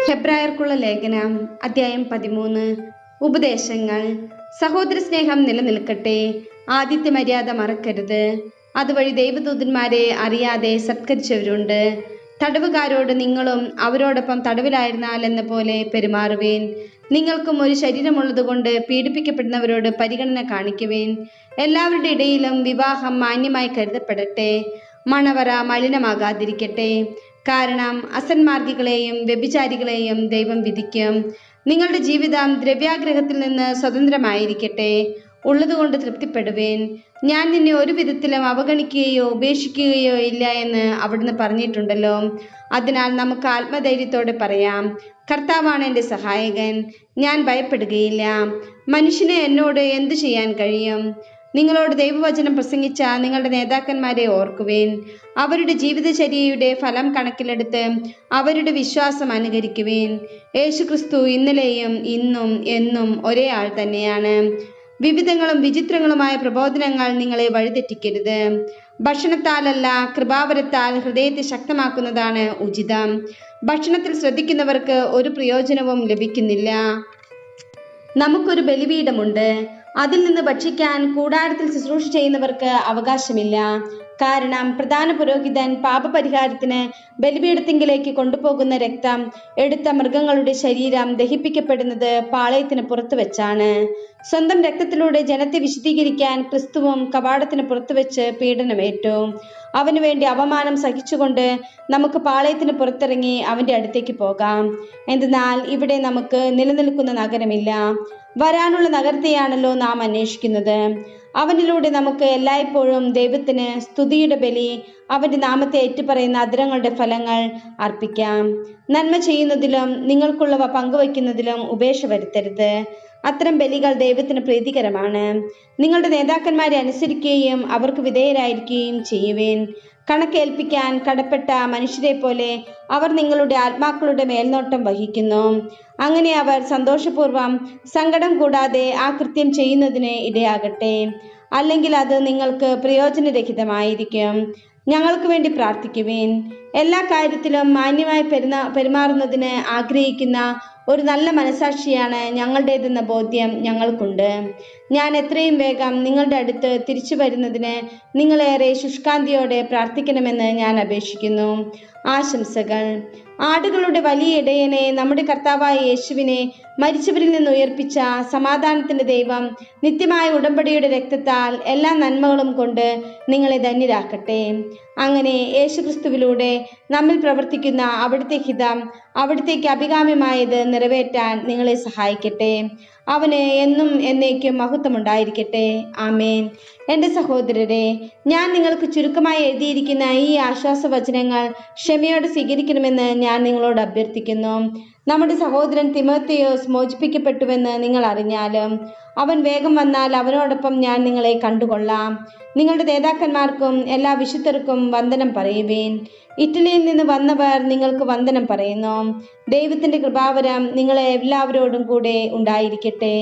ഹെബ്രായർക്കുള്ള ലേഖനം അധ്യായം 13. ഉപദേശങ്ങൾ. സഹോദര സ്നേഹം നിലനിൽക്കട്ടെ. ആദിത്യ മര്യാദ മറക്കരുത്. അതുവഴി ദൈവദൂതന്മാരെ അറിയാതെ സത്കരിച്ചവരുണ്ട്. തടവുകാരോട് നിങ്ങളും അവരോടൊപ്പം തടവിലായിരുന്നാൽ എന്ന പോലെ പെരുമാറുവേൻ. നിങ്ങൾക്കും ഒരു ശരീരമുള്ളതുകൊണ്ട് പീഡിപ്പിക്കപ്പെടുന്നവരോട് പരിഗണന കാണിക്കുവേൻ. എല്ലാവരുടെ ഇടയിലും വിവാഹം മാന്യമായി കരുതപ്പെടട്ടെ. മണവറ മലിനമാകാതിരിക്കട്ടെ. കാരണം അസന്മാർഗികളെയും വ്യഭിചാരികളെയും ദൈവം വിധിക്കും. നിങ്ങളുടെ ജീവിതം ദ്രവ്യാഗ്രഹത്തിൽ നിന്ന് സ്വതന്ത്രമായിരിക്കട്ടെ. ഉള്ളതുകൊണ്ട് തൃപ്തിപ്പെടുവേൻ. ഞാൻ നിന്നെ ഒരു വിധത്തിലും അവഗണിക്കുകയോ ഉപേക്ഷിക്കുകയോ ഇല്ല എന്ന് അവിടുന്ന് പറഞ്ഞിട്ടുണ്ടല്ലോ. അതിനാൽ നമുക്ക് ആത്മധൈര്യത്തോടെ പറയാം, കർത്താവാണ് എൻ്റെ സഹായകൻ, ഞാൻ ഭയപ്പെടുകയില്ല. മനുഷ്യന് എന്നോട് എന്തു ചെയ്യാൻ കഴിയും? നിങ്ങളോട് ദൈവവചനം പ്രസംഗിച്ച നിങ്ങളുടെ നേതാക്കന്മാരെ ഓർക്കുവേൻ. അവരുടെ ജീവിതചര്യയുടെ ഫലം കണക്കിലെടുത്ത് അവരുടെ വിശ്വാസം അനുകരിക്കുവേൻ. യേശുക്രിസ്തു ഇന്നലെയും ഇന്നും എന്നും ഒരേ ആൾ തന്നെയാണ്. വിവിധങ്ങളും വിചിത്രങ്ങളുമായ പ്രബോധനങ്ങൾ നിങ്ങളെ വഴിതെറ്റിക്കരുത്. ഭക്ഷണത്താലല്ല, കൃപാവരത്താൽ ഹൃദയത്തെ ശക്തമാക്കുന്നതാണ് ഉചിതം. ഭക്ഷണത്തിൽ ശ്രദ്ധിക്കുന്നവർക്ക് ഒരു പ്രയോജനവും ലഭിക്കുന്നില്ല. നമുക്കൊരു ബലിപീഠമുണ്ട്. അതിൽ നിന്ന് ഭക്ഷിക്കാൻ കൂടാരത്തിൽ ശുശ്രൂഷ ചെയ്യുന്നവർക്ക് അവകാശമില്ല. കാരണം പ്രധാന പുരോഹിതൻ പാപപരിഹാരത്തിന് ബലിപീഠത്തിങ്കിലേക്ക് കൊണ്ടുപോകുന്ന രക്തം എടുത്ത മൃഗങ്ങളുടെ ശരീരം ദഹിപ്പിക്കപ്പെടുന്നത് പാളയത്തിന് പുറത്തു വെച്ചാണ്. സ്വന്തം രക്തത്തിലൂടെ ജനത്തെ വിശദീകരിക്കാൻ ക്രിസ്തുവും കവാടത്തിന് പുറത്തുവെച്ച് പീഡനമേറ്റു. അവന് വേണ്ടി അപമാനം സഹിച്ചുകൊണ്ട് നമുക്ക് പാളയത്തിന് പുറത്തിറങ്ങി അവൻ്റെ അടുത്തേക്ക് പോകാം. എന്തെന്നാൽ ഇവിടെ നമുക്ക് നിലനിൽക്കുന്ന നഗരമില്ല, വരാനുള്ള നഗരത്തെയാണല്ലോ നാം അന്വേഷിക്കുന്നത്. അവനിലൂടെ നമുക്ക് എല്ലായ്പ്പോഴും ദൈവത്തിന് സ്തുതിയുടെ ബലി, അവൻ്റെ നാമത്തെ ഏറ്റുപറയുന്ന അധരങ്ങളുടെ ഫലങ്ങൾ അർപ്പിക്കാം. നന്മ ചെയ്യുന്നതിലും നിങ്ങൾക്കുള്ളവ പങ്കുവയ്ക്കുന്നതിലും ഉപേക്ഷ വരുത്തരുത്. അത്തരം ബലികൾ ദൈവത്തിന് പ്രീതികരമാണ്. നിങ്ങളുടെ നേതാക്കന്മാരെ അനുസരിക്കുകയും അവർക്ക് വിധേയരായിരിക്കുകയും ചെയ്യുവേൻ. കണക്കേൽപ്പിക്കാൻ കടപ്പെട്ട മനുഷ്യരെ പോലെ അവർ നിങ്ങളുടെ ആത്മാക്കളുടെ മേൽനോട്ടം വഹിക്കുന്നു. അങ്ങനെ അവർ സന്തോഷപൂർവ്വം സങ്കടം കൂടാതെ ആ കൃത്യം ചെയ്യുന്നതിന് ഇടയാകട്ടെ. അല്ലെങ്കിൽ അത് നിങ്ങൾക്ക് പ്രയോജനരഹിതമായിരിക്കും. ഞങ്ങൾക്ക് വേണ്ടി പ്രാർത്ഥിക്കുവേൻ. എല്ലാ കാര്യത്തിലും മാന്യമായി പെരുമാറുന്നതിന് ആഗ്രഹിക്കുന്ന ഒരു നല്ല മനസാക്ഷിയാണ് ഞങ്ങളുടേതെന്ന ബോധ്യം ഞങ്ങൾക്കുണ്ട്. ഞാൻ എത്രയും വേഗം നിങ്ങളുടെ അടുത്ത് തിരിച്ചു വരുന്നതിന് നിങ്ങളേറെ ശുഷ്കാന്തിയോടെ പ്രാർത്ഥിക്കണമെന്ന് ഞാൻ അപേക്ഷിക്കുന്നു. ആശംസകൾ. ആടുകളുടെ വലിയ ഇടയനെ, നമ്മുടെ കർത്താവായ യേശുവിനെ മരിച്ചവരിൽ നിന്ന് ഉയർപ്പിച്ച സമാധാനത്തിൻ്റെ ദൈവം നിത്യമായ ഉടമ്പടിയുടെ രക്തത്താൽ എല്ലാ നന്മകളും കൊണ്ട് നിങ്ങളെ ധന്യരാക്കട്ടെ. അങ്ങനെ യേശുക്രിസ്തുവിലൂടെ നമ്മിൽ പ്രവർത്തിക്കുന്ന അവിടുത്തെ ഹിതം, അവിടുത്തേക്ക് അഭികാമ്യമായത് നിറവേറ്റാൻ നിങ്ങളെ സഹായിക്കട്ടെ. അവന് എന്നും എന്നേക്കും മഹത്വമുണ്ടായിരിക്കട്ടെ. ആമേൻ. എൻ്റെ സഹോദരരെ, ഞാൻ നിങ്ങൾക്ക് ചുരുക്കമായി എഴുതിയിരിക്കുന്ന ഈ ആശ്വാസവചനങ്ങൾ ക്ഷമയോടെ സ്വീകരിക്കണമെന്ന് ഞാൻ നിങ്ങളോട് അഭ്യർത്ഥിക്കുന്നു. നമ്മുടെ സഹോദരൻ തിമോത്തിയോസ് മോചിപ്പിക്കപ്പെട്ടുവെന്ന് നിങ്ങൾ അറിഞ്ഞാലും അവൻ വേഗം വന്നാൽ അവനോടൊപ്പം ഞാൻ നിങ്ങളെ കണ്ടുകൊള്ളാം. നിങ്ങളുടെ നേതാക്കന്മാർക്കും എല്ലാ വിശുദ്ധർക്കും വന്ദനം പറയുവേൻ. ഇറ്റലിയിൽ നിന്ന് വന്നവർ നിങ്ങൾക്ക് വന്ദനം പറയുന്നു. ദൈവത്തിൻ്റെ കൃപാവരം നിങ്ങളെ എല്ലാവരോടും കൂടെ ഉണ്ടായിരിക്കട്ടെ.